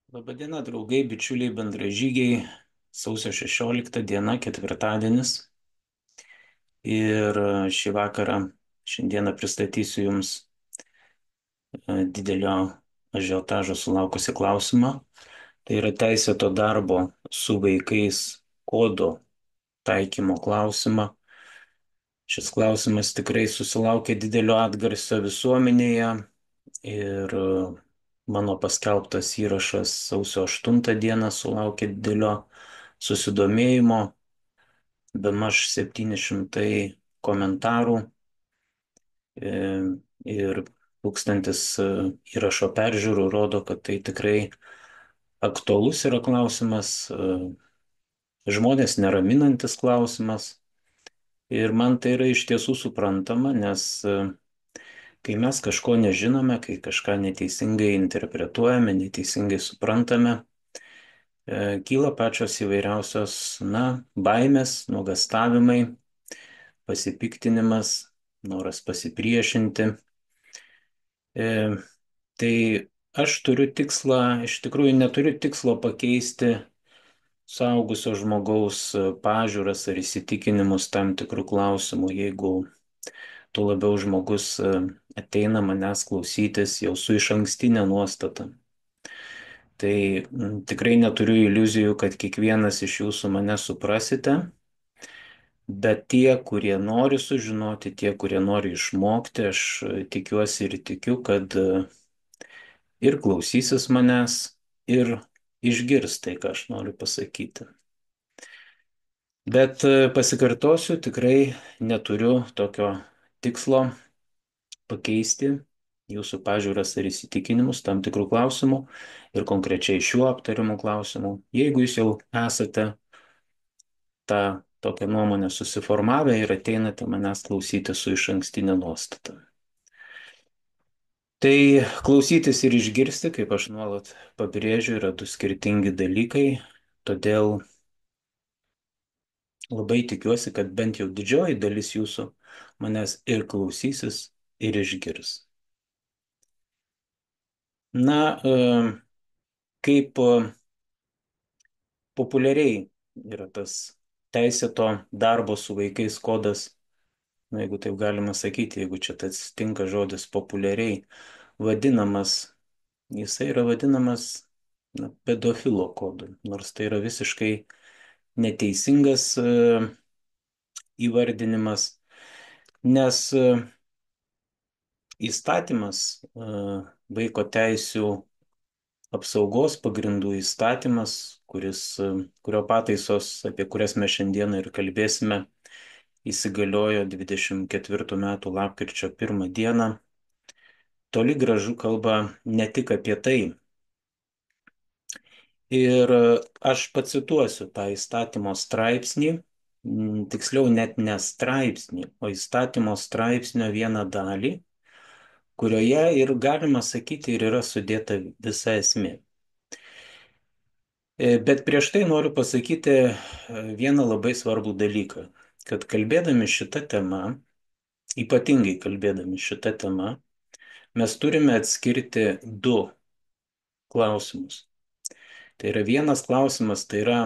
Labadiena, draugai, bičiuliai, bendražygiai. Sausio 16 diena, ketvirtadienis. Ir šį vakarą, šiandieną pristatysiu Jums didelio ažiotažo sulaukusi klausimą. Tai yra teisėto darbo su vaikais kodo taikymo klausimą. Šis klausimas tikrai susilaukė didelio atgarsio visuomenėje ir mano paskelbtas įrašas sausio 8 dieną sulaukė didelio susidomėjimo, bemaž 700 komentarų e, ir tūkstantis įrašo peržiūrų rodo, kad tai tikrai aktualus yra klausimas, žmonės neraminantis klausimas. Ir man tai yra iš tiesų suprantama, nes kai mes kažko nežinome, kai kažką neteisingai interpretuojame, neteisingai suprantame, kyla pačios įvairiausios, baimės, nuogąstavimai, pasipiktinimas, noras pasipriešinti. E, Tai aš turiu tikslą, iš tikrųjų neturiu tikslo pakeisti suaugusio žmogaus pažiūras ar įsitikinimus tam tikrų klausimų, jeigu tuo labiau žmogus ateina manęs klausytis jau su išankstinė nuostata. Tai tikrai neturiu iliuzijų, kad kiekvienas iš jūsų mane suprasite, bet tie, kurie nori sužinoti, tie, kurie nori išmokti, aš tikiuosi ir tikiu, kad ir klausysis manęs, ir išgirs tai, ką aš noriu pasakyti. Bet pasikartosiu, tikrai neturiu tokio tikslo pakeisti jūsų pažiūras ar įsitikinimus tam tikrų klausimų ir konkrečiai šiuo aptariamu klausimu. Jeigu jūs jau esate tą tokią nuomonę susiformavę ir ateinate manęs klausyti su išankstinė nuostata. Tai klausytis ir išgirsti, kaip aš nuolat pabrėžiu, yra du skirtingi dalykai, todėl labai tikiuosi, kad bent jau didžioji dalis jūsų manęs ir klausysis, ir išgirs. Kaip populiariai yra tas teisėto darbo su vaikais kodas, jeigu taip galima sakyti, jeigu čia tas tinka žodis populiariai vadinamas, jisai yra vadinamas pedofilo kodu, nors tai yra visiškai neteisingas įvardinimas, nes įstatymas, vaiko teisių apsaugos pagrindų įstatymas, kurio pataisos, apie kurias mes šiandieną ir kalbėsime, įsigaliojo 24 metų lapkričio 1 dieną, toli gražu kalba ne tik apie tai. Ir aš pacituosiu tą įstatymo straipsnį, tiksliau net ne straipsnį, o įstatymo straipsnio vieną dalį, kurioje ir galima sakyti ir yra sudėta visa esmė. Bet prieš tai noriu pasakyti vieną labai svarbų dalyką, kad kalbėdami šitą temą, ypatingai kalbėdami šitą temą, mes turime atskirti du klausimus. Tai yra vienas klausimas, tai yra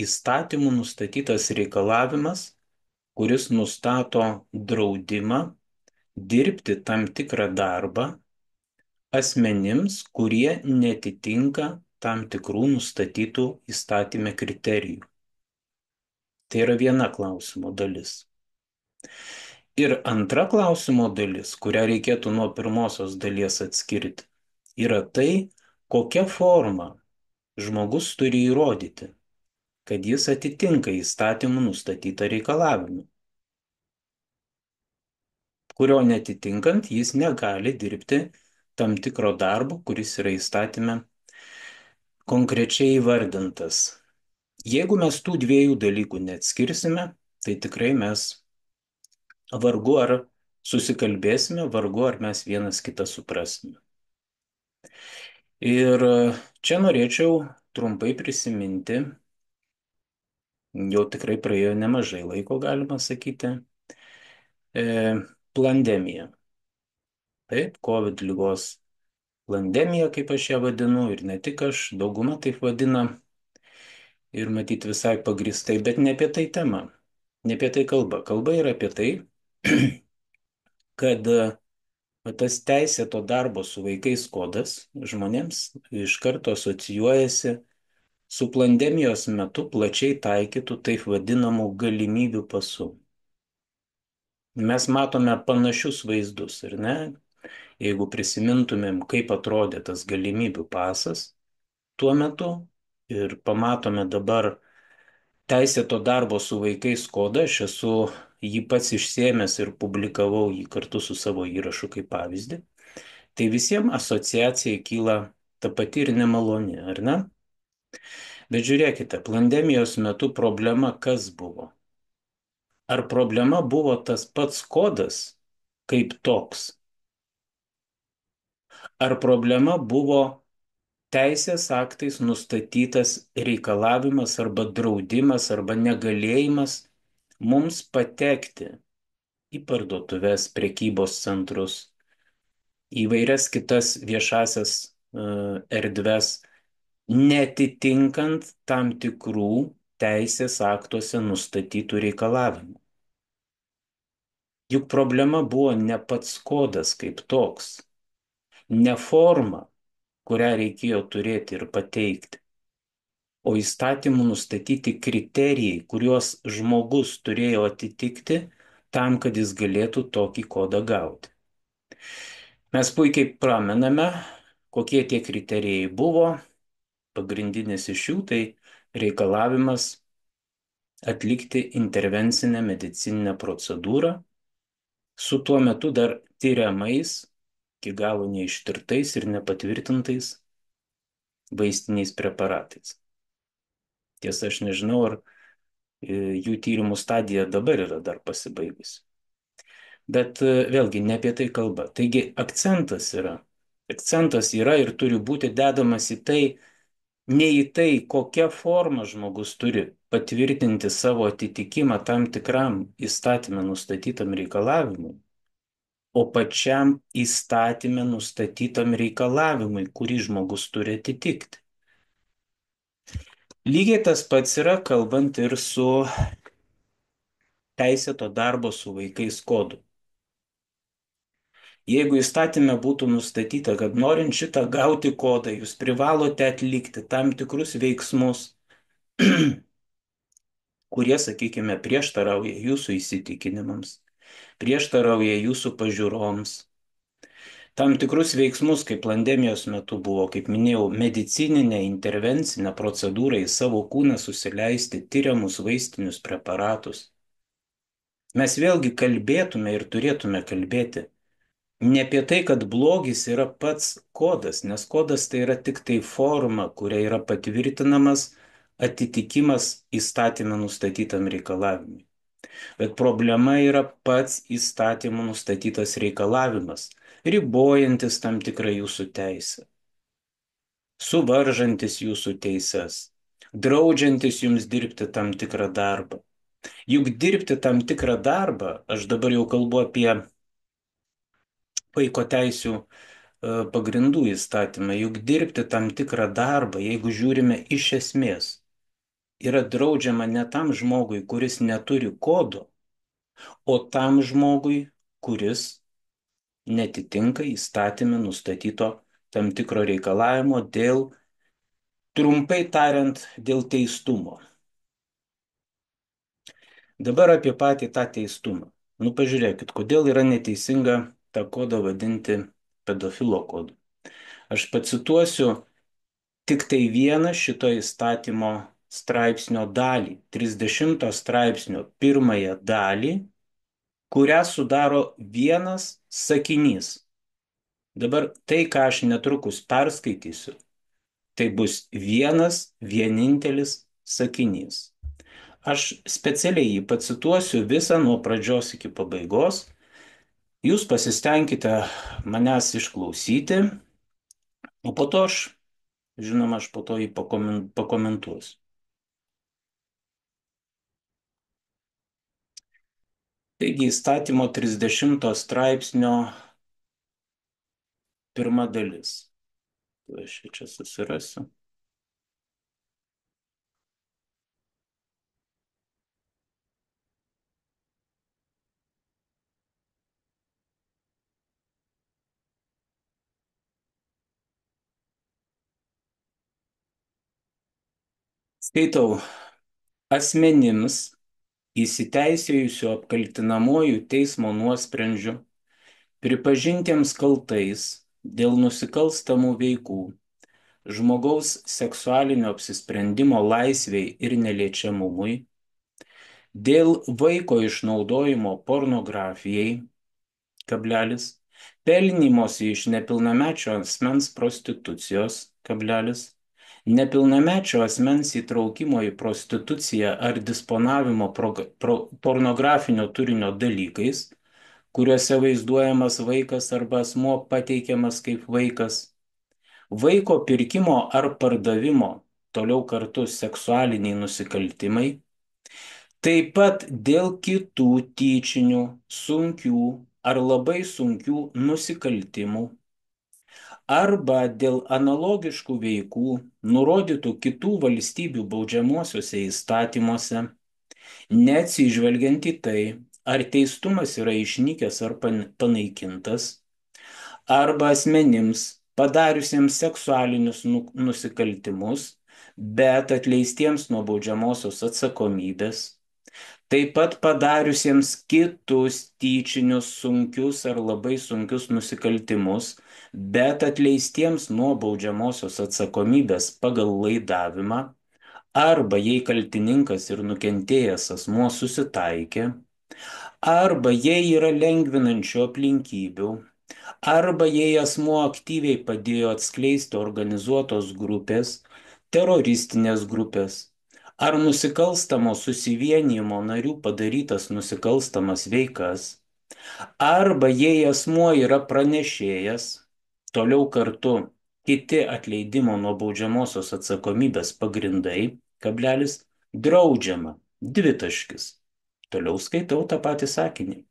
įstatymų nustatytas reikalavimas, kuris nustato draudimą dirbti tam tikrą darbą asmenims, kurie netitinka tam tikrų nustatytų įstatymę kriterijų. Tai yra viena klausimo dalis. Ir antra klausimo dalis, kurią reikėtų nuo pirmosios dalies atskirti, yra tai, kokia forma žmogus turi įrodyti, kad jis atitinka įstatymų nustatytą reikalavimą, kurio netitinkant jis negali dirbti tam tikro darbo, kuris yra įstatyme konkrečiai įvardintas. Jeigu mes tų dviejų dalykų neatskirsime, tai tikrai mes vargu ar susikalbėsime, vargu ar mes vienas kitą suprasime. Ir čia norėčiau trumpai prisiminti, jau tikrai praėjo nemažai laiko, galima sakyti, pandemiją. Taip, COVID lygos Pandemija, kaip aš ją vadinu, ir ne tik aš, dauguma taip vadina, ir matyt visai pagristai, bet ne apie tai tema, ne apie tai kalba. Kalba yra apie tai, kad tas teisėto darbo su vaikais kodas žmonėms iš karto asocijuojasi su pandemijos metu plačiai taikytų taip vadinamų galimybių pasų. Mes matome panašius vaizdus, ir ne? Jeigu prisimintumėm, kaip atrodė tas galimybių pasas tuo metu ir pamatome dabar teisėto darbo su vaikais kodą, aš esu jį pats išsėmęs ir publikavau jį kartu su savo įrašu kaip pavyzdį, tai visiems asociacija kyla ta pati ir nemaloni, ar ne? Bet žiūrėkite, pandemijos metu problema kas buvo? Ar problema buvo tas pats kodas kaip toks? Ar problema buvo teisės aktais nustatytas reikalavimas arba draudimas arba negalėjimas mums patekti į parduotuves, prekybos centrus, įvairias kitas viešasias erdves, netitinkant tam tikrų teisės aktuose nustatytų reikalavimų. Juk problema buvo ne pats kodas kaip toks, ne forma, kurią reikėjo turėti ir pateikti, o įstatymų nustatyti kriterijai, kuriuos žmogus turėjo atitikti tam, kad jis galėtų tokį kodą gauti. Mes puikiai pramename, kokie tie kriterijai buvo. Pagrindinis iš jų tai reikalavimas atlikti intervencinę medicininę procedūrą su tuo metu dar tyriamais, iki galo neištirtais ir nepatvirtintais vaistiniais preparatais. Tiesa, aš nežinau, ar jų tyrimų stadija dabar yra dar pasibaigusi. Bet vėlgi ne apie tai kalba. Taigi akcentas yra ir turi būti dedamas į tai, ne į tai, kokia forma žmogus turi patvirtinti savo atitikimą tam tikram įstatymę nustatytam reikalavimui, o pačiam įstatymę nustatytam reikalavimui, kurį žmogus turi atitikti. Lygiai tas pats yra kalbant ir su teisėto darbo su vaikais kodu. Jeigu įstatymė būtų nustatyta, kad norint šitą gauti kodą, jūs privalote atlikti tam tikrus veiksmus, kurie, sakykime, prieštarauja jūsų įsitikinimams, prieštarauja jūsų pažiūroms. Tam tikrus veiksmus, kaip pandemijos metu buvo, kaip minėjau, medicininė intervencinė procedūra į savo kūną susileisti tyriamus vaistinius preparatus. Mes vėlgi kalbėtume ir turėtume kalbėti ne apie tai, kad blogis yra pats kodas, nes kodas tai yra tik tai forma, kuria yra patvirtinamas atitikimas įstatymę nustatytam reikalavimui. Bet problema yra pats įstatymų nustatytas reikalavimas, ribojantis tam tikrą jūsų teisę, suvaržantis jūsų teises, draudžiantis jums dirbti tam tikrą darbą. Juk dirbti tam tikrą darbą, aš dabar jau kalbu apie vaiko teisių pagrindų įstatymą, juk dirbti tam tikrą darbą, jeigu žiūrime iš esmės, yra draudžiama ne tam žmogui, kuris neturi kodo, o tam žmogui, kuris netitinka įstatymę nustatyto tam tikro reikalavimo dėl, trumpai tariant, dėl teistumo. Dabar apie patį tą teistumą. Nu, pažiūrėkit, kodėl yra neteisinga tą kodą vadinti pedofilo kodu. Aš pacituosiu tik tai vieną šito įstatymo straipsnio dalį, 30 straipsnio pirmąją dalį, kurią sudaro vienas sakinys. Dabar tai, ką aš netrukus perskaitysiu, tai bus vienas vienintelis sakinys. Aš specialiai jį pacituosiu visą nuo pradžios iki pabaigos. Jūs pasistengkite manęs išklausyti, o po to žinoma, aš po to jį pakomentuosiu. Taigi įstatymo 30 straipsnio pirma dalis. Tai aš čia susirasiu. Skaitau, asmenims įsiteisėjusių apkaltinamuoju teismo nuosprendžiu pripažintiems kaltais dėl nusikalstamų veikų žmogaus seksualinio apsisprendimo laisvei ir neliečiamumui, dėl vaiko išnaudojimo pornografijai, kablelis, pelnymosi iš nepilnamečio asmens prostitucijos, kablelis, nepilnamečio asmens įtraukimo į prostituciją ar disponavimo pornografinio turinio dalykais, kuriuose vaizduojamas vaikas arba asmuo pateikiamas kaip vaikas, vaiko pirkimo ar pardavimo, toliau kartu seksualiniai nusikaltimai, taip pat dėl kitų tyčinių, sunkių ar labai sunkių nusikaltimų arba dėl analogiškų veikų nurodytų kitų valstybių baudžiamuosiuose įstatymuose, neatsižvelgiant į tai, ar teistumas yra išnykęs ar panaikintas, arba asmenims padariusiems seksualinius nusikaltimus, bet atleistiems nuo baudžiamosios atsakomybės, taip pat padariusiems kitus tyčinius sunkius ar labai sunkius nusikaltimus, bet atleistiems nuo baudžiamosios atsakomybės pagal laidavimą, arba jei kaltininkas ir nukentėjęs asmuo susitaikė, arba jei yra lengvinančių aplinkybių, arba jei asmuo aktyviai padėjo atskleisti organizuotos grupės, teroristinės grupės, ar nusikalstamo susivienijimo narių padarytas nusikalstamas veikas, arba jei asmuo yra pranešėjas, toliau kartu kiti atleidimo nuo baudžiamosios atsakomybės pagrindai, kablelis, draudžiama, dvitaškis. Toliau skaitau tą patį sakinį.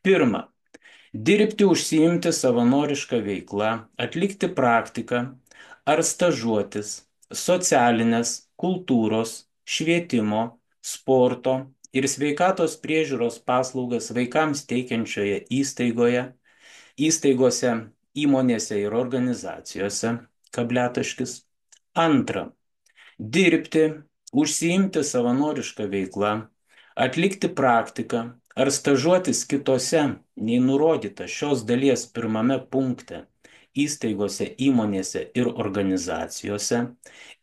Pirma, dirbti, užsiimti savanorišką veiklą, atlikti praktiką ar stažuotis socialinės, kultūros, švietimo, sporto ir sveikatos priežiūros paslaugas vaikams teikiančioje įstaigose, įmonėse ir organizacijose, kabletaškis. Antra, dirbti, užsiimti savanorišką veiklą, atlikti praktiką ar stažuotis kitose, nei nurodyta šios dalies pirmame punkte, įstaigose, įmonėse ir organizacijose,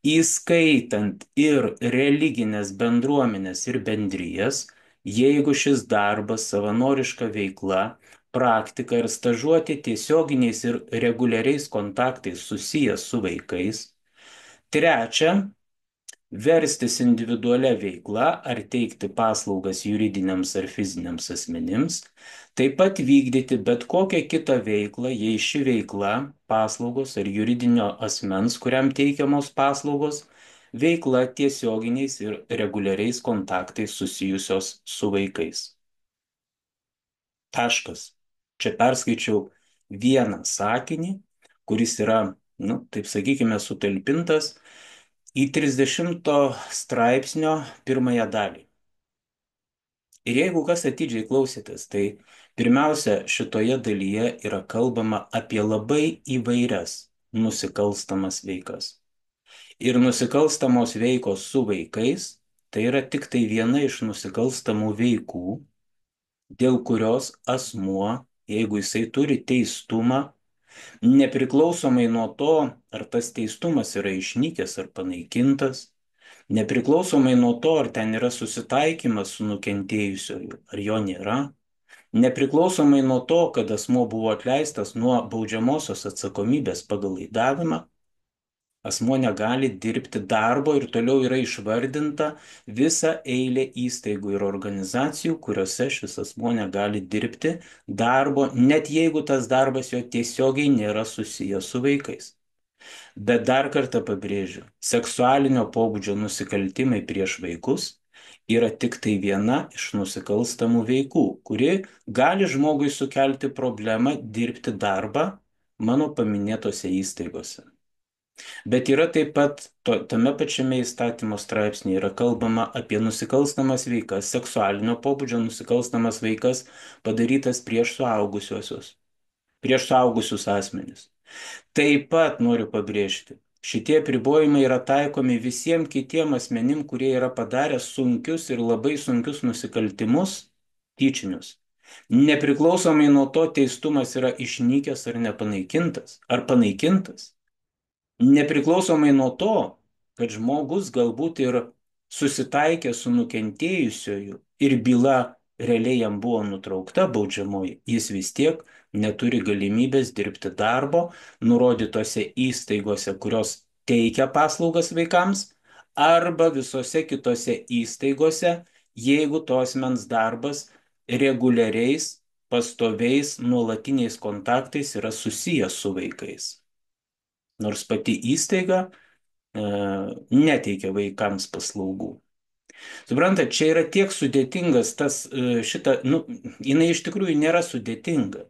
įskaitant ir religinės bendruomenės ir bendrijas, jeigu šis darbas, savanoriška veikla, praktika ir stažuoti tiesioginiais ir reguliariais kontaktais susijęs su vaikais. Trečia, verstis individualią veiklą ar teikti paslaugas juridiniams ar fiziniams asmenims, taip pat vykdyti bet kokią kitą veiklą, jei ši veikla, paslaugos ar juridinio asmens, kuriam teikiamos paslaugos, veikla tiesioginiais ir reguliariais kontaktais susijusios su vaikais. Taškas. Čia perskaičiau vieną sakinį, kuris yra, taip sakykime, sutalpintas į 30 straipsnio pirmąją dalį. Ir jeigu kas atidžiai klausėtės, tai pirmiausia, šitoje dalyje yra kalbama apie labai įvairias nusikalstamas veikas. Ir nusikalstamos veikos su vaikais, tai yra tik tai viena iš nusikalstamų veikų, dėl kurios asmuo, jeigu jisai turi teistumą, nepriklausomai nuo to, ar tas teistumas yra išnykęs ar panaikintas, nepriklausomai nuo to, ar ten yra susitaikymas su nukentėjusioju, ar jo nėra, nepriklausomai nuo to, kad asmuo buvo atleistas nuo baudžiamosios atsakomybės pagal laidavimą, asmuo negali dirbti darbo ir toliau yra išvardinta visa eilė įstaigų ir organizacijų, kuriuose šis asmuo negali dirbti darbo, net jeigu tas darbas jo tiesiogiai nėra susijęs su vaikais. Bet dar kartą pabrėžiu, seksualinio pobūdžio nusikaltimai prieš vaikus yra tik tai viena iš nusikalstamų veikų, kuri gali žmogui sukelti problemą dirbti darbą mano paminėtose įstaigose. Bet yra taip pat tame pačiame įstatymo straipsnėje yra kalbama apie nusikalstamas veikas, seksualinio pobūdžio nusikalstamas veikas padarytas prieš suaugusiuosius, prieš suaugusius asmenis. Taip pat noriu pabrėžti, šitie apribojimai yra taikomi visiems kitiem asmenim, kurie yra padarę sunkius ir labai sunkius nusikaltimus tyčinius. Nepriklausomai nuo to, teistumas yra išnykęs ar nepanaikintas, ar panaikintas. Nepriklausomai nuo to, kad žmogus galbūt ir susitaikė su nukentėjusioju ir byla realiai jam buvo nutraukta baudžiamoji, jis vis tiek neturi galimybės dirbti darbo nurodytose įstaigose, kurios teikia paslaugas vaikams, arba visose kitose įstaigose, jeigu to asmens darbas reguliariais, pastoviais, nuolatiniais kontaktais yra susijęs su vaikais. Nors pati įstaiga neteikia vaikams paslaugų. Suprantat, čia yra tiek sudėtingas jinai iš tikrųjų nėra sudėtinga,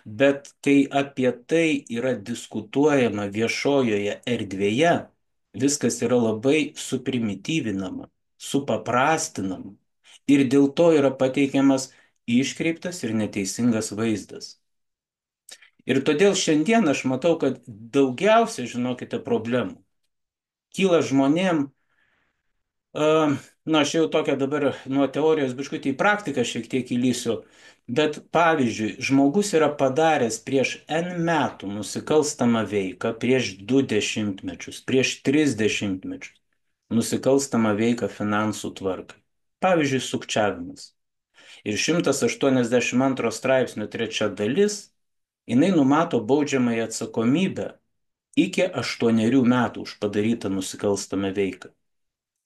bet kai apie tai yra diskutuojama viešojoje erdvėje, viskas yra labai suprimityvinama, supaprastinama ir dėl to yra pateikiamas iškreiptas ir neteisingas vaizdas. Ir todėl šiandien aš matau, kad daugiausia, žinokite, problemų kyla žmonėm, na, aš jau tokią dabar nuo teorijos biškutį į praktiką šiek tiek įlysiu, bet pavyzdžiui, žmogus yra padaręs prieš N metų nusikalstamą veiką, prieš 20 mečius, prieš 30 mečius, nusikalstamą veiką finansų tvarkai. Pavyzdžiui, sukčiavimas. Ir 182 straipsnio 3 dalis, jinai numato baudžiamąją atsakomybę iki 8 metų už padarytą nusikalstamą veiką.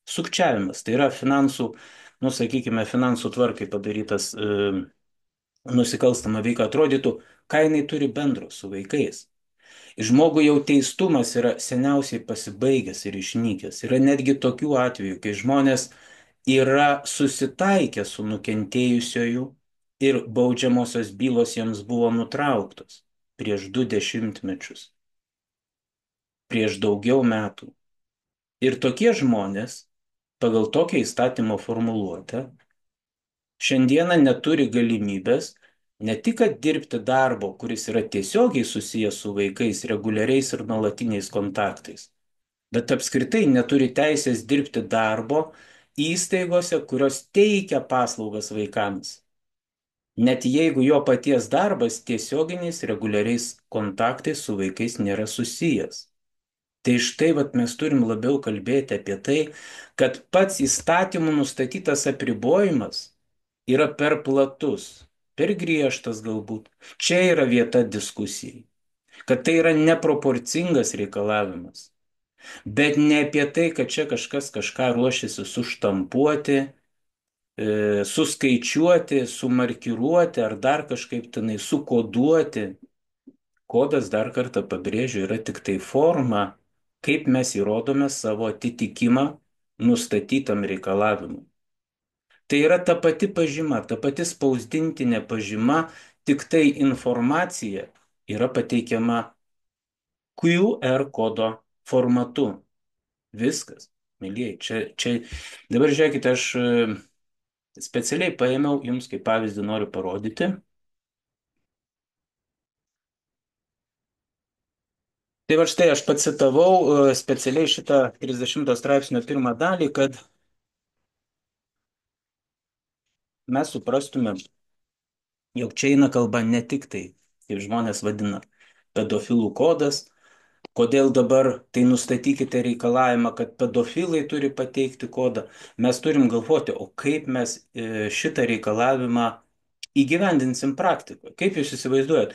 Sukčiavimas, tai yra finansų, nu sakykime, finansų tvarkai padarytas nusikalstama veika, atrodytų, ką jinai turi bendro su vaikais. Žmogui jau teistumas yra seniausiai pasibaigęs ir išnykęs. Yra netgi tokių atvejų, kai žmonės yra susitaikę su nukentėjusioju ir baudžiamosios bylos jiems buvo nutrauktos prieš 20 mečius, prieš daugiau metų. Ir tokie žmonės, pagal tokią įstatymo formuluotę, šiandieną neturi galimybės ne tik kad dirbti darbo, kuris yra tiesiogiai susijęs su vaikais, reguliariais ir nuolatiniais kontaktais, bet apskritai neturi teisės dirbti darbo įstaigose, kurios teikia paslaugas vaikams. Net jeigu jo paties darbas tiesioginiais reguliariais kontaktais su vaikais nėra susijęs. Tai štai vat, mes turim labiau kalbėti apie tai, kad pats įstatymų nustatytas apribojimas yra per platus, per griežtas galbūt. Čia yra vieta diskusijai, kad tai yra neproporcingas reikalavimas. Bet ne apie tai, kad čia kažkas kažką ruošiasi suštampuoti, suskaičiuoti, sumarkiruoti ar dar kažkaip tenai sukoduoti. Kodas, dar kartą pabrėžiu, yra tik tai forma, kaip mes įrodome savo atitikimą nustatytam reikalavimui. Tai yra ta pati pažyma, ta pati spausdintinė pažyma, tik tai informacija yra pateikiama QR kodo formatu. Viskas, mėlyjei. Čia dabar žiūrėkite, aš specialiai paėmiau jums kaip pavyzdį noriu parodyti. Tai va štai aš pacitavau specialiai šitą 30 straipsnio 1 dalį, kad mes suprastume, jog čia eina kalba ne tik tai, kaip žmonės vadina, pedofilų kodas, kodėl dabar tai nustatykite reikalavimą, kad pedofilai turi pateikti kodą. Mes turim galvoti, o kaip mes šitą reikalavimą įgyvendinsim praktikoje. Kaip jūs įsivaizduojat?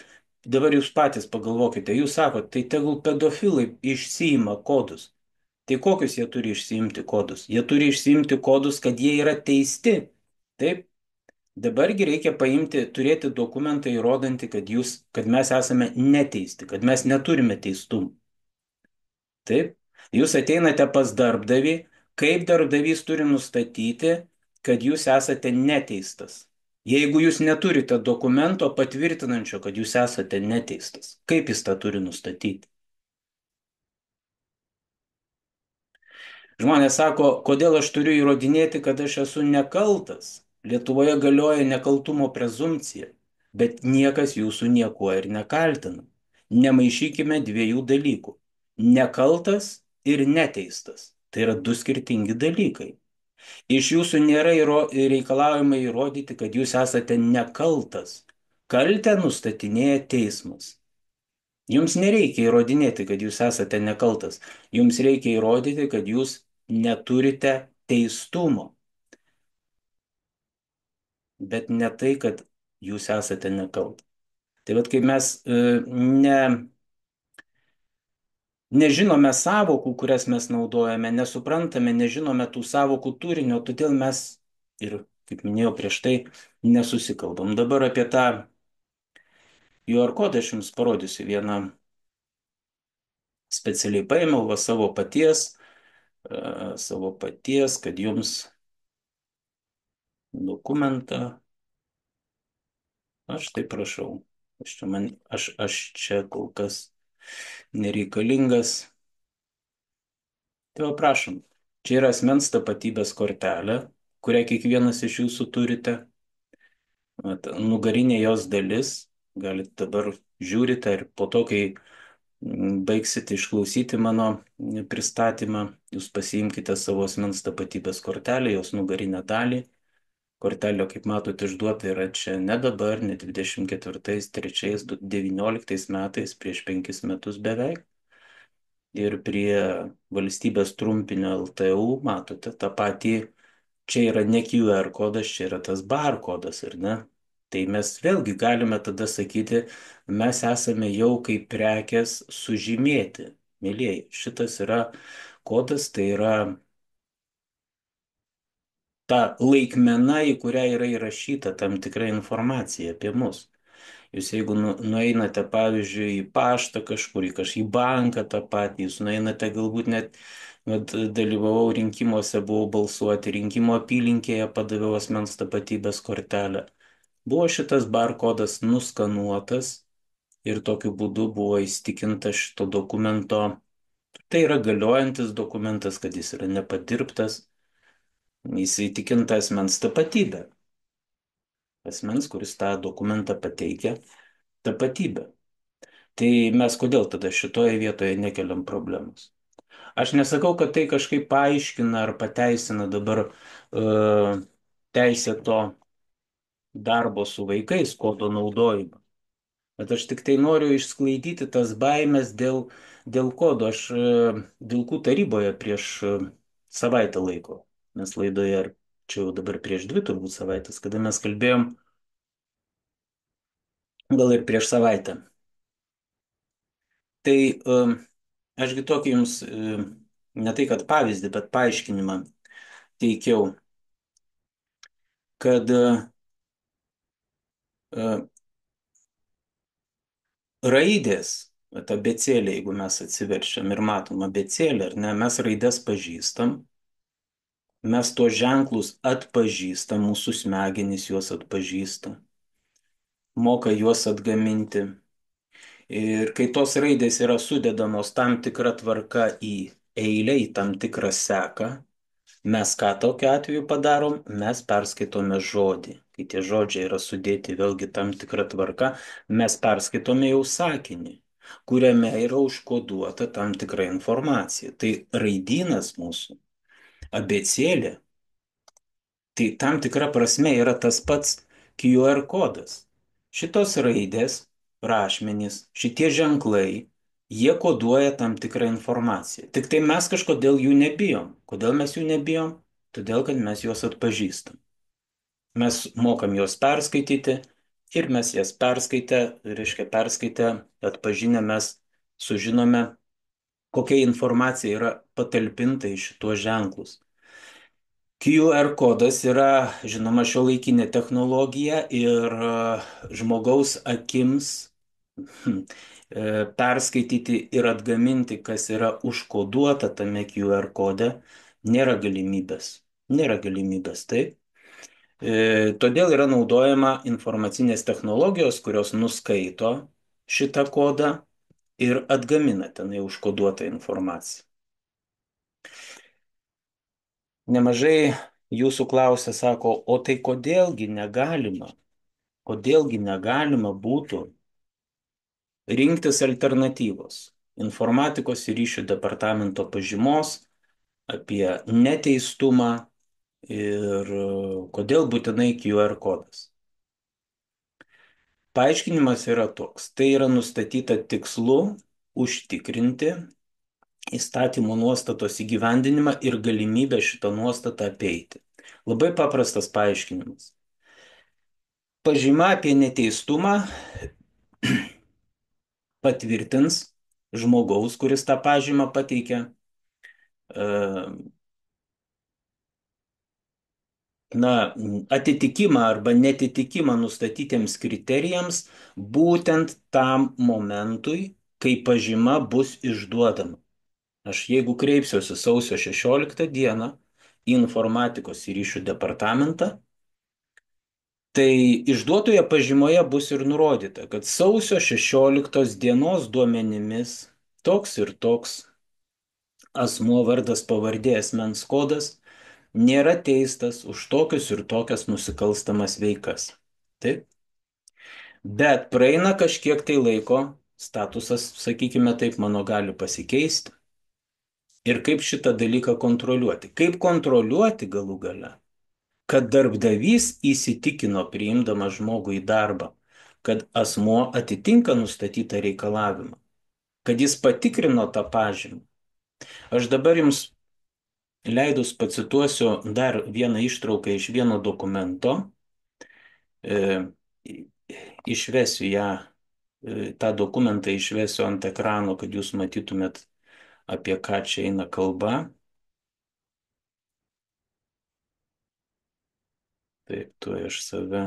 Dabar jūs patys pagalvokite, jūs sakot, tai tegul pedofilai išsiima kodus. Tai kokius jie turi išsiimti kodus? Jie turi išsiimti kodus, kad jie yra teisti. Taip? Dabargi reikia paimti, turėti dokumentą įrodantį, kad mes esame neteisti, kad mes neturime teistumų. Taip? Jūs ateinate pas darbdavį, kaip darbdavys turi nustatyti, kad jūs esate neteistas. Jeigu jūs neturite dokumento patvirtinančio, kad jūs esate neteistas, kaip jis tą turi nustatyti? Žmonės sako, kodėl aš turiu įrodinėti, kad aš esu nekaltas. Lietuvoje galioja nekaltumo prezumpcija, bet niekas jūsų niekuo ir nekaltina. Nemaišykime dviejų dalykų. Nekaltas ir neteistas. Tai yra du skirtingi dalykai. Iš jūsų nėra reikalaujama įrodyti, kad jūs esate nekaltas. Kaltę nustatinėja teismas. Jums nereikia įrodinėti, kad jūs esate nekaltas. Jums reikia įrodyti, kad jūs neturite teistumo, bet ne tai, kad jūs esate nekaltas. Tai vad, kai mes nežinome savokų, kurias mes naudojame, nesuprantame, nežinome tų savokų turinio, todėl mes ir, kaip minėjau prieš tai, nesusikalbam. Dabar apie tą QR kodą aš jums parodysiu vieną specialiai paėmiau va savo paties, kad jums dokumentą, aš tai prašau, aš čia kol kas nereikalingas. Tai va prašom, čia yra asmens tapatybės kortelė, kurią kiekvienas iš jūsų turite. Vat, nugarinė jos dalis, galite dabar žiūrite ir po to, kai baigsite išklausyti mano pristatymą, jūs pasiimkite savo asmens tapatybės kortelę, jos nugarinę dalį. Kortelė, kaip matote, išduota yra čia ne dabar, ne 24, 3, 19 metais, prieš 5 metus beveik. Ir prie valstybės trumpinio LTU matote tą patį, čia yra ne QR kodas, čia yra tas bar kodas, ar ne? Tai mes vėlgi galime tada sakyti, mes esame jau kaip prekės sužymėti. Mėlyjeji, šitas yra kodas, tai yra ta laikmena, į kurią yra įrašyta tam tikra informacija apie mus. Jūs jeigu nueinate, pavyzdžiui, į paštą kažkur, į banką tą patį, jūs nueinate galbūt net, dalyvavau rinkimuose, buvau balsuoti, rinkimo apylinkėje padaviau asmens tapatybės kortelę. Buvo šitas barkodas nuskanuotas ir tokiu būdu buvo įstikinta šito dokumento. Tai yra galiojantis dokumentas, kad jis yra nepadirbtas, įsitikinta asmens tapatybė. Asmens, kuris tą dokumentą pateikia, tapatybę. Tai mes kodėl tada šitoje vietoje nekeliam problemos? Aš nesakau, kad tai kažkaip paaiškina ar pateisina dabar teisėto darbo su vaikais, kodo naudojimą. Bet aš tik tai noriu išsklaidyti tas baimės dėl kodo. Aš Vilkų taryboje prieš savaitę laiko, mes laidoje, ar čia jau dabar prieš 2 turbūt savaitės, kada mes kalbėjom, gal ir prieš savaitę. Tai ašgi tokį jums, ne tai kad pavyzdį, bet paaiškinimą teikiau, kad raidės, ta abėcėlė, jeigu mes atsiverčiam ir matom abėcėlę, ar ne, mes raidės pažįstam, mes tuos ženklus atpažįstam, mūsų smegenys juos atpažįsta, moka juos atgaminti. Ir kai tos raidės yra sudedamos tam tikrą tvarką į eilę, į tam tikrą seką, mes ką tokiu atveju padarom? Mes perskaitome žodį. Kai tie žodžiai yra sudėti vėlgi tam tikrą tvarką, mes perskaitome jau sakinį, kuriame yra užkoduota tam tikra informacija. Tai raidynas mūsų, abėcėlė, tai tam tikra prasme yra tas pats QR kodas. Šitos raidės, rašmenys, šitie ženklai, jie koduoja tam tikrą informaciją. Tik tai mes kažkodėl jų nebijom. Kodėl mes jų nebijom? Todėl, kad mes juos atpažįstam. Mes mokam juos perskaityti ir mes jas perskaitę, reiškia perskaitę, atpažinę mes sužinome, kokia informacija yra patalpinta į šitos ženklus. QR kodas yra, žinoma, šiuolaikinė technologija ir žmogaus akims perskaityti ir atgaminti, kas yra užkoduota tame QR kode, nėra galimybės. Nėra galimybės, taip. Todėl yra naudojama informacinės technologijos, kurios nuskaito šitą kodą ir atgamina tenai užkoduotą informaciją. Nemažai jūsų klausia, sako, o tai kodėlgi negalima būtų rinktis alternatyvos informatikos ir ryšių departamento pažymos apie neteistumą ir kodėl būtinai QR kodas. Paaiškinimas yra toks. Tai yra nustatyta tikslu užtikrinti įstatymo nuostatos įgyvendinimą ir galimybę šitą nuostatą apeiti. Labai paprastas paaiškinimas. Pažyma apie neteistumą patvirtins žmogaus, kuris tą pažymą pateikia, atitikimą arba netitikimą nustatytiems kriterijams būtent tam momentui, kai pažyma bus išduodama. Aš jeigu kreipsiuosi sausio 16 dieną į informatikos ir ryšių departamentą, tai išduotoje pažymoje bus ir nurodyta, kad sausio 16 dienos duomenimis toks ir toks asmuo vardas pavardė asmens kodas nėra teistas už tokius ir tokias nusikalstamas veikas. Taip? Bet praeina kažkiek tai laiko, statusas, sakykime taip, mano gali pasikeisti. Ir kaip šitą dalyką kontroliuoti? Kaip kontroliuoti galų gale, kad darbdavys įsitikino priimdamas žmogų į darbą, kad asmuo atitinka nustatytą reikalavimą, kad jis patikrino tą pažymą. Aš dabar jums leidus pacituosiu dar vieną ištrauką iš vieno dokumento, išvesiu ją, tą dokumentą išvesiu ant ekrano, kad jūs matytumėt, apie ką čia eina kalba. Taip, tuoj aš save.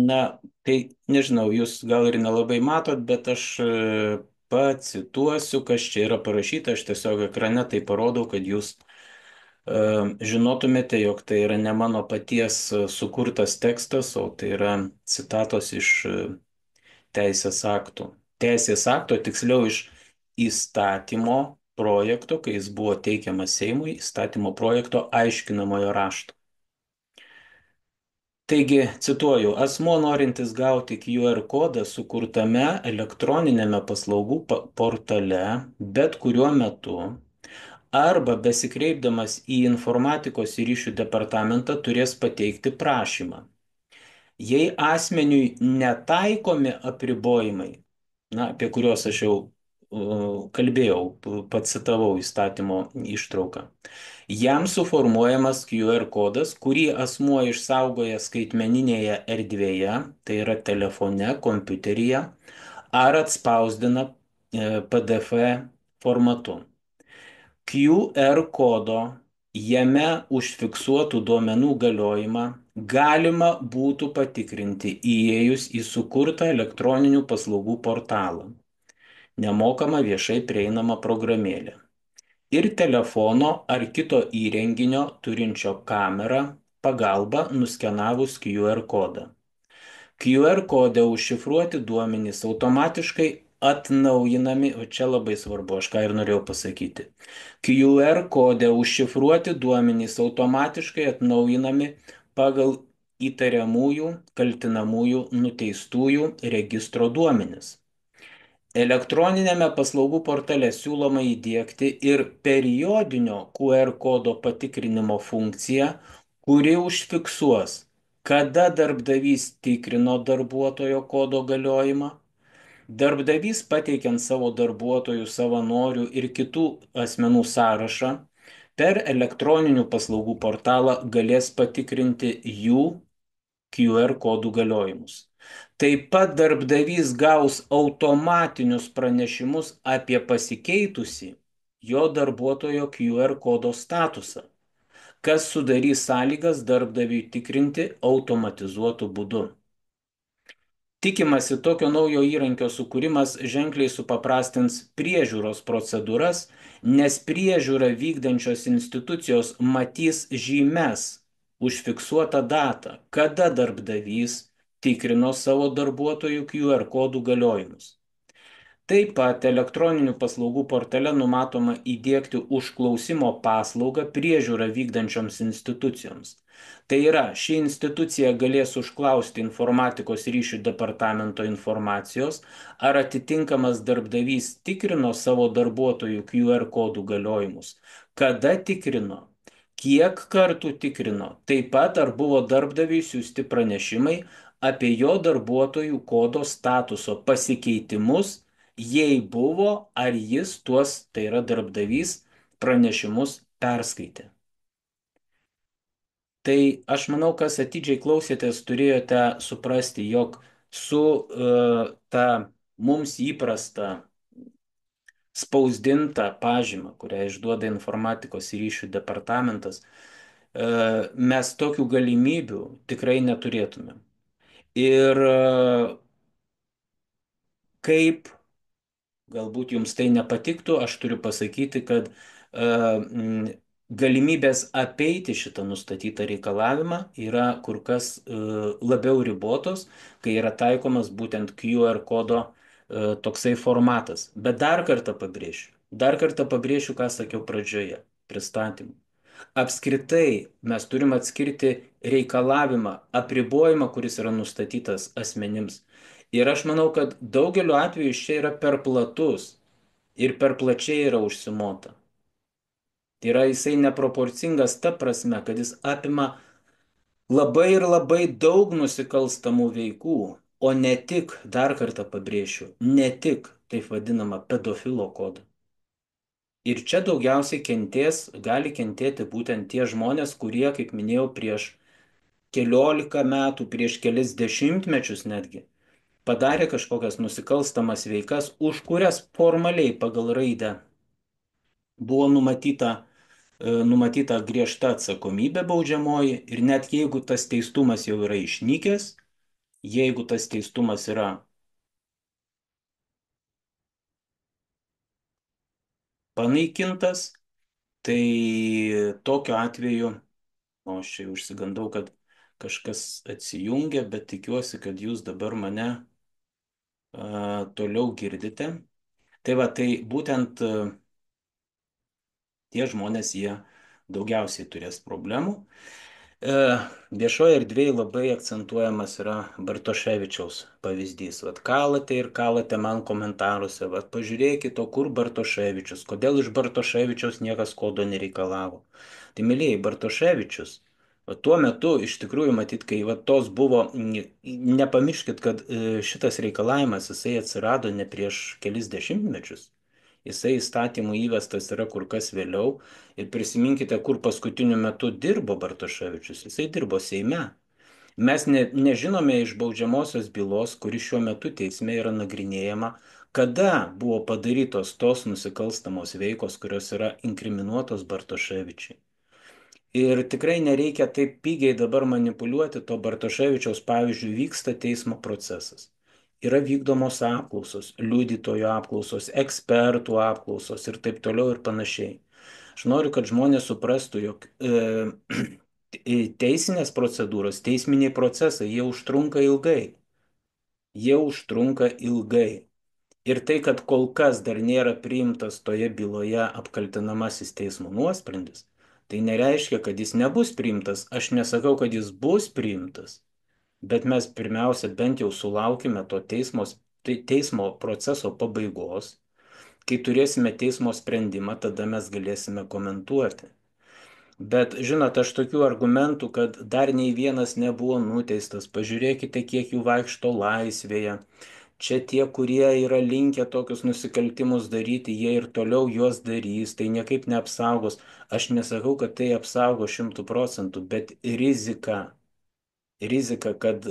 Na, tai nežinau, jūs gal ir nelabai matot, bet aš pacituosiu, kas čia yra parašyta. Aš tiesiog ekrane tai parodau, kad jūs žinotumėte, jog tai yra ne mano paties sukurtas tekstas, o tai yra citatos iš teisės aktų. Teisės akto, tiksliau iš įstatymo projekto, kai jis buvo teikiamas Seimui, įstatymo projekto aiškinamojo rašto. Taigi, cituoju, asmuo norintis gauti QR kodą sukurtame elektroninėme paslaugų portale bet kuriuo metu arba besikreipdamas į informatikos ir ryšių departamentą turės pateikti prašymą. Jei asmeniui netaikomi apribojimai, apie kuriuos aš jau kalbėjau, pacitavau įstatymo ištrauką, jam suformuojamas QR kodas, kurį asmuo išsaugoja skaitmeninėje erdvėje, tai yra telefone, kompiuteryje, ar atspausdina PDF formatu. QR kodo jame užfiksuotų duomenų galiojimą galima būtų patikrinti įėjus į sukurtą elektroninių paslaugų portalą, nemokamą viešai prieinamą programėlę ir telefono ar kito įrenginio turinčio kamerą pagalba nuskenavus QR kodą. QR kode užšifruoti duomenys automatiškai atnaujinami, o čia labai svarbu, aš ką ir norėjau pasakyti. QR kode užšifruoti duomenys automatiškai atnaujinami pagal įtariamųjų, kaltinamųjų, nuteistųjų registro duomenis. Elektroninėme paslaugų portale siūloma įdiegti ir periodinio QR kodo patikrinimo funkciją, kuri užfiksuos, kada darbdavys tikrino darbuotojo kodo galiojimą. Darbdavys pateikiant savo darbuotojų, savanorių ir kitų asmenų sąrašą per elektroninių paslaugų portalą galės patikrinti jų QR kodų galiojimus. Taip pat darbdavys gaus automatinius pranešimus apie pasikeitusi jo darbuotojo QR kodo statusą, kas sudarys sąlygas darbdaviui tikrinti automatizuotų būdu. Tikimasi, tokio naujo įrankio sukūrimas ženkliai supaprastins priežiūros procedūras, nes priežiūrą vykdančios institucijos matys žymes, užfiksuotą datą, kada darbdavys tikrino savo darbuotojų QR kodų galiojimus. Taip pat elektroninių paslaugų portale numatoma įdėkti užklausimo paslaugą priežiūrą vykdančioms institucijoms. Tai yra, ši institucija galės užklausti informatikos ryšių departamento informacijos, ar atitinkamas darbdavys tikrino savo darbuotojų QR kodų galiojimus, kada tikrino, kiek kartų tikrino, taip pat ar buvo darbdaviui siūsti pranešimai apie jo darbuotojų kodo statuso pasikeitimus, jei buvo, ar jis tuos, tai yra darbdavys, pranešimus perskaitė. Tai aš manau, kas atidžiai klausėtės, turėjote suprasti, jog su ta mums įprasta spausdinta pažyma, kurią išduoda informatikos ryšių departamentas, mes tokių galimybių tikrai neturėtume. Ir kaip galbūt jums tai nepatiktų, aš turiu pasakyti, kad galimybės apeiti šitą nustatytą reikalavimą yra kur kas labiau ribotos, kai yra taikomas būtent QR kodo toksai formatas. Bet dar kartą pabrėšiu, ką sakiau pradžioje pristatymų. Apskritai mes turim atskirti reikalavimą, apribojimą, kuris yra nustatytas asmenims. Ir aš manau, kad daugeliu atveju jis čia yra per platus ir per plačiai yra užsimota. Tai yra jisai neproporcingas ta prasme, kad jis apima labai ir labai daug nusikalstamų veikų, o ne tik, dar kartą pabrėšiu, ne tik taip vadinamą pedofilo kodą. Ir čia daugiausiai gali kentėti būtent tie žmonės, kurie, kaip minėjau, prieš keliolika metų, prieš kelis dešimtmečius netgi, padarė kažkokias nusikalstamas veikas, už kurias formaliai pagal raidę buvo numatyta griežta atsakomybė baudžiamoji ir net jeigu tas teistumas jau yra išnykęs, jeigu tas teistumas yra panaikintas, tai tokiu atveju, o aš čia užsigandau, kad kažkas atsijungia, bet tikiuosi, kad jūs dabar mane toliau girdite. Tai va, tai būtent tie žmonės, jie daugiausiai turės problemų. Viešoje erdvėje labai akcentuojamas yra Bartoševičiaus pavyzdys. Vat kalate ir kalate man komentaruose, vat pažiūrėkit, o kur Bartoševičius, kodėl iš Bartoševičiaus niekas kodo nereikalavo. Tai mėlyjei, Bartoševičius, tuo metu iš tikrųjų matyt, kai vat tos buvo, nepamirškit, kad šitas reikalavimas, jisai atsirado ne prieš kelis dešimtmečius. Jisai įstatymų įvestas yra kur kas vėliau. Ir prisiminkite, kur paskutiniu metu dirbo Bartoševičius. Jisai dirbo Seime. Mes nežinome iš baudžiamosios bylos, kuri šiuo metu teisme yra nagrinėjama, kada buvo padarytos tos nusikalstamos veikos, kurios yra inkriminuotos Bartoševičiui. Ir tikrai nereikia taip pigiai dabar manipuliuoti to Bartoševičiaus, pavyzdžiui, vyksta teismo procesas. Yra vykdomos apklausos, liudytojų apklausos, ekspertų apklausos ir taip toliau ir panašiai. Aš noriu, kad žmonės suprastų, jog teisinės procedūros, teisminiai procesai, jie užtrunka ilgai. Jie užtrunka ilgai. Ir tai, kad kol kas dar nėra priimtas toje byloje apkaltinamasis teismo nuosprendis, tai nereiškia, kad jis nebus priimtas. Aš nesakau, kad jis bus priimtas, bet mes pirmiausia bent jau sulaukime to teismo proceso pabaigos. Kai turėsime teismo sprendimą, tada mes galėsime komentuoti. Bet žinot, aš tokių argumentų, kad dar nei vienas nebuvo nuteistas, pažiūrėkite, kiek jų vaikšto laisvėje. Čia tie, kurie yra linkę tokius nusikaltimus daryti, jie ir toliau juos darys, tai niekaip neapsaugos. Aš nesakau, kad tai apsaugo 100%, bet rizika, kad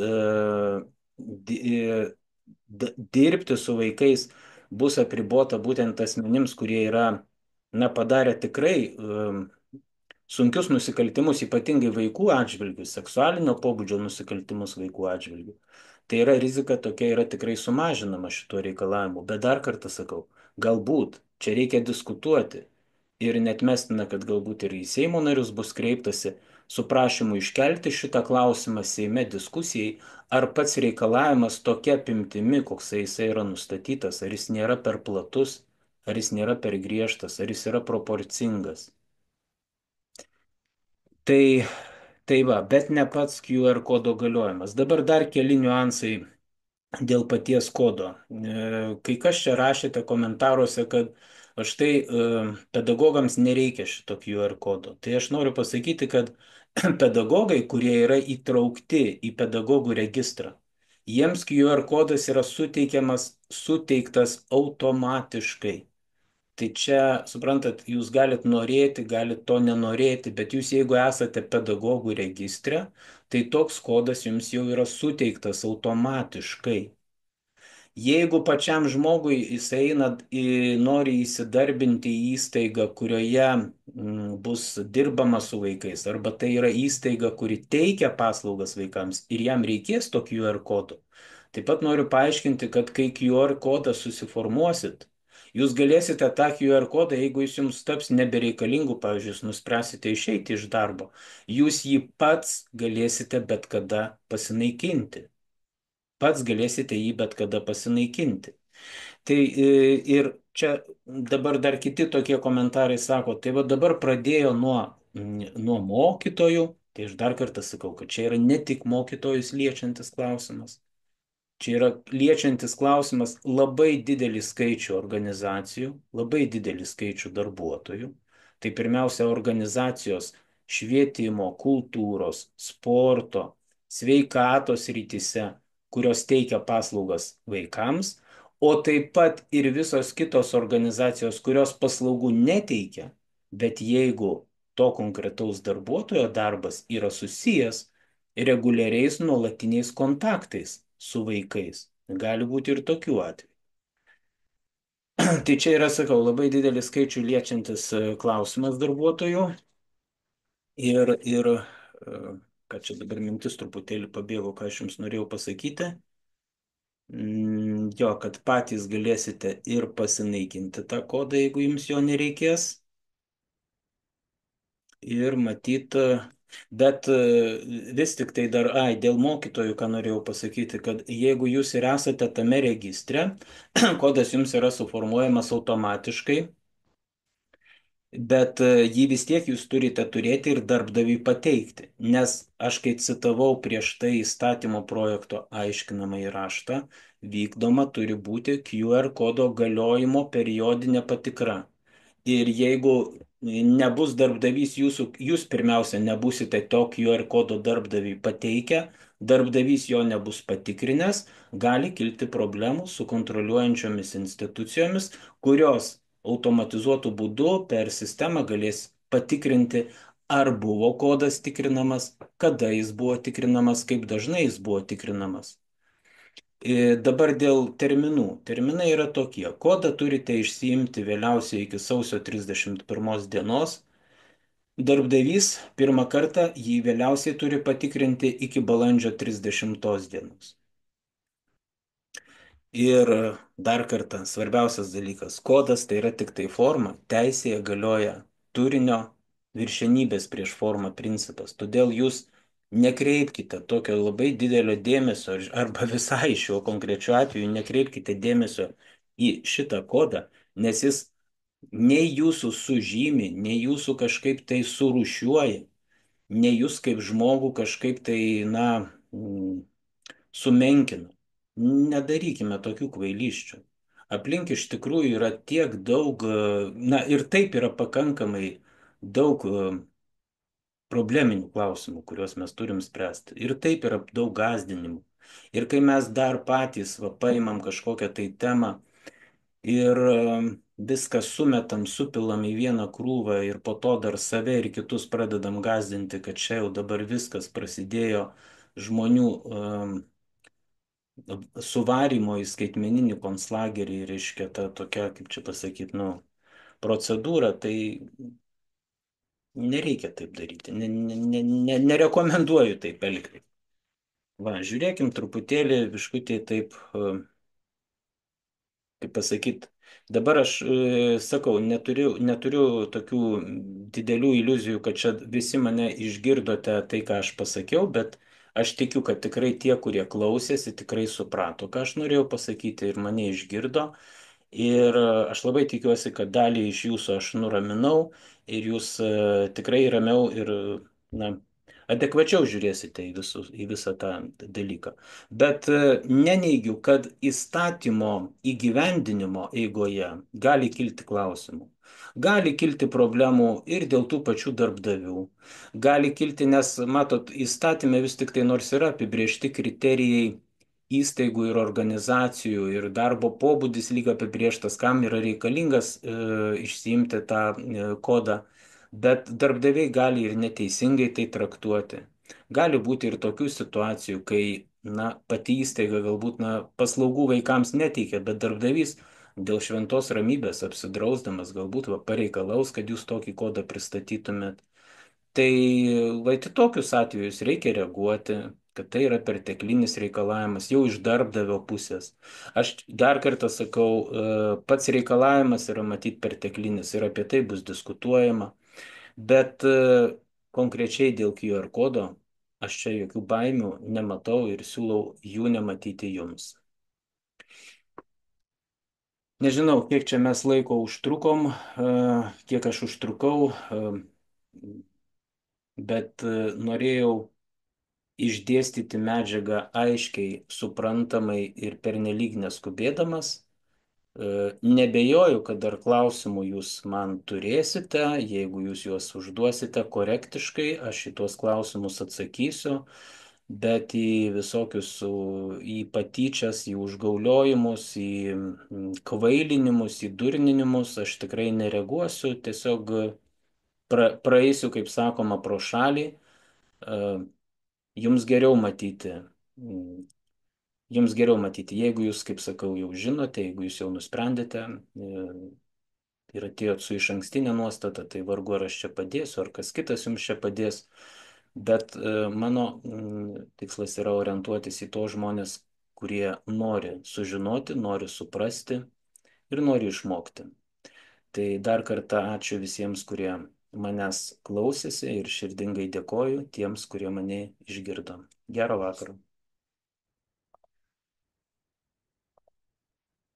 dirbti su vaikais bus apribota būtent asmenims, kurie yra, na, padarę tikrai sunkius nusikaltimus, ypatingai vaikų atžvilgių, seksualinio pobūdžio nusikaltimus vaikų atžvilgių. Tai yra rizika tokia yra tikrai sumažinama šito reikalavimu. Bet dar kartą sakau, galbūt čia reikia diskutuoti ir net mestina, kad galbūt ir į Seimo narius bus kreiptasi, su prašymu iškelti šitą klausimą Seime diskusijai, ar pats reikalavimas tokia apimtimi, koks jisai yra nustatytas, ar jis nėra per platus, ar jis nėra per griežtas, ar jis yra proporcingas. Tai, tai va, bet ne pats QR kodo galiojimas. Dabar dar keli niuansai dėl paties kodo. Kai kas čia rašėte komentaruose, kad štai pedagogams nereikia šito QR kodo. Tai aš noriu pasakyti, kad pedagogai, kurie yra įtraukti į pedagogų registrą, jiems QR kodas yra suteiktas automatiškai. Tai čia, suprantat, jūs galit norėti, galit to nenorėti, bet jūs jeigu esate pedagogų registre, tai toks kodas jums jau yra suteiktas automatiškai. Jeigu pačiam žmogui jis eina, nori įsidarbinti į įstaigą, kurioje bus dirbama su vaikais, arba tai yra įstaiga, kuri teikia paslaugas vaikams ir jam reikės to QR kodo. Taip pat noriu paaiškinti, kad kai QR kodą susiformuosit, jūs galėsite tą QR kodą, jeigu jis jums taps nebereikalingu, pavyzdžiui, jūs nuspręsite išeiti iš darbo, jūs jį pats galėsite bet kada pasinaikinti. Pats galėsite jį bet kada pasinaikinti. Tai ir čia dabar dar kiti tokie komentarai sako, tai va dabar pradėjo nuo mokytojų, tai aš dar kartą sakau, kad čia yra ne tik mokytojus liečiantis klausimas. Čia yra liečiantis klausimas labai didelį skaičių organizacijų, labai didelį skaičių darbuotojų. Tai pirmiausia, organizacijos švietimo, kultūros, sporto, sveikatos rytise, kurios teikia paslaugas vaikams, o taip pat ir visos kitos organizacijos, kurios paslaugų neteikia, bet jeigu to konkretaus darbuotojo darbas yra susijęs reguliariais nuolatiniais kontaktais su vaikais. Gali būti ir tokių atvejų. Tai čia yra, sakau, labai didelis skaičių liečiantis klausimas darbuotojų. Ir kad čia dabar mintis truputėlį pabėgo, ką aš jums norėjau pasakyti. Jo, kad patys galėsite ir pasinaikinti tą kodą, jeigu jums jo nereikės. Ir matyt, bet vis tik tai dar, dėl mokytojų, ką norėjau pasakyti, kad jeigu jūs ir esate tame registre, kodas jums yra suformuojamas automatiškai, bet jį vis tiek jūs turite turėti ir darbdaviui pateikti, nes aš kai citavau prieš tai įstatymo projekto aiškinamąjį raštą, vykdoma turi būti QR kodo galiojimo periodinė patikra. Ir jeigu nebus darbdavys jūsų, jūs pirmiausia nebusite to QR kodo darbdaviui pateikę, darbdavys jo nebus patikrinęs, gali kilti problemų su kontroliuojančiomis institucijomis, kurios automatizuotų būdu per sistemą galės patikrinti, ar buvo kodas tikrinamas, kada jis buvo tikrinamas, kaip dažnai jis buvo tikrinamas. Dabar dėl terminų. Terminai yra tokie. Kodą turite išsiimti vėliausiai iki sausio 31 dienos. Darbdavys pirmą kartą jį vėliausiai turi patikrinti iki balandžio 30 dienos. Ir dar kartą, svarbiausias dalykas, kodas tai yra tik tai forma, teisėje galioja turinio viršenybės prieš formą principas. Todėl jūs nekreipkite tokio labai didelio dėmesio, arba visai šiuo konkrečiu atveju nekreipkite dėmesio į šitą kodą, nes jis nei jūsų sužymi, nei jūsų kažkaip tai surūšiuoja, nei jūs kaip žmogų kažkaip tai, sumenkina. Nedarykime tokių kvailysčių. Aplink iš tikrųjų yra tiek daug, ir taip yra pakankamai daug probleminių klausimų, kuriuos mes turim spręsti. Ir taip yra daug gąsdinimų. Ir kai mes dar patys paimam kažkokią tai temą ir viską sumetam, supilam į vieną krūvą ir po to dar save ir kitus pradedam gąsdinti, kad čia jau dabar viskas prasidėjo žmonių suvarimo į skaitmeninį konclagerį, reiškia, ta tokia, kaip čia pasakyti, procedūra, tai nereikia taip daryti. Nerekomenduoju taip elgti. Va, žiūrėkim truputėlį, biškutį taip, kaip pasakyti, Dabar aš sakau, neturiu tokių didelių iliuzijų, kad čia visi mane išgirdote tai, ką aš pasakiau, bet aš tikiu, kad tikrai tie, kurie klausėsi, tikrai suprato, ką aš norėjau pasakyti ir mane išgirdo. Ir aš labai tikiuosi, kad dalį iš jūsų aš nuraminau ir jūs tikrai ramiau ir na, adekvačiau žiūrėsite į visą tą dalyką. Bet neneigiu, kad įstatymo įgyvendinimo eigoje gali kilti klausimų. Gali kilti problemų ir dėl tų pačių darbdavių. Gali kilti, nes, matot, įstatymė vis tik tai nors yra apibriežti kriterijai įstaigų ir organizacijų ir darbo pobūdis lyg apibrieštas, kam yra reikalingas išsiimti tą kodą, bet darbdaviai gali ir neteisingai tai traktuoti. Gali būti ir tokių situacijų, kai na, pati įstaiga galbūt paslaugų vaikams neteikia, bet darbdavys dėl šventos ramybės apsidrausdamas galbūt pareikalaus, kad jūs tokį kodą pristatytumėt. Tai vat į tokius atvejus reikia reaguoti, kad tai yra perteklinis reikalavimas jau iš darbdavio pusės. Aš dar kartą sakau, pats reikalavimas yra matyti perteklinis ir apie tai bus diskutuojama, bet konkrečiai dėl QR kodo aš čia jokių baimių nematau ir siūlau jų nematyti jums. Nežinau, kiek čia mes laiko užtrukom, kiek aš užtrukau, bet norėjau išdėstyti medžiagą aiškiai, suprantamai ir pernelyg neskubėdamas. Nebejoju, kad dar klausimų jūs man turėsite. Jeigu jūs juos užduosite korektiškai, aš į tuos klausimus atsakysiu. Bet į visokius, į patyčias, į užgauliojimus, į kvailinimus, į durninimus aš tikrai nereaguosiu. Tiesiog praeisiu, kaip sakoma, pro šalį. Jums geriau matyti. Jums geriau matyti, jeigu jūs, kaip sakau, jau žinote, jeigu jūs jau nusprendėte ir atėjot su išankstinė nuostata, tai vargu ar aš čia padėsiu, ar kas kitas jums čia padės. Bet mano tikslas yra orientuotis į tos žmonės, kurie nori sužinoti, nori suprasti ir nori išmokti. Tai dar kartą ačiū visiems, kurie manęs klausėsi ir širdingai dėkoju tiems, kurie mane išgirdo. Gero vakaro.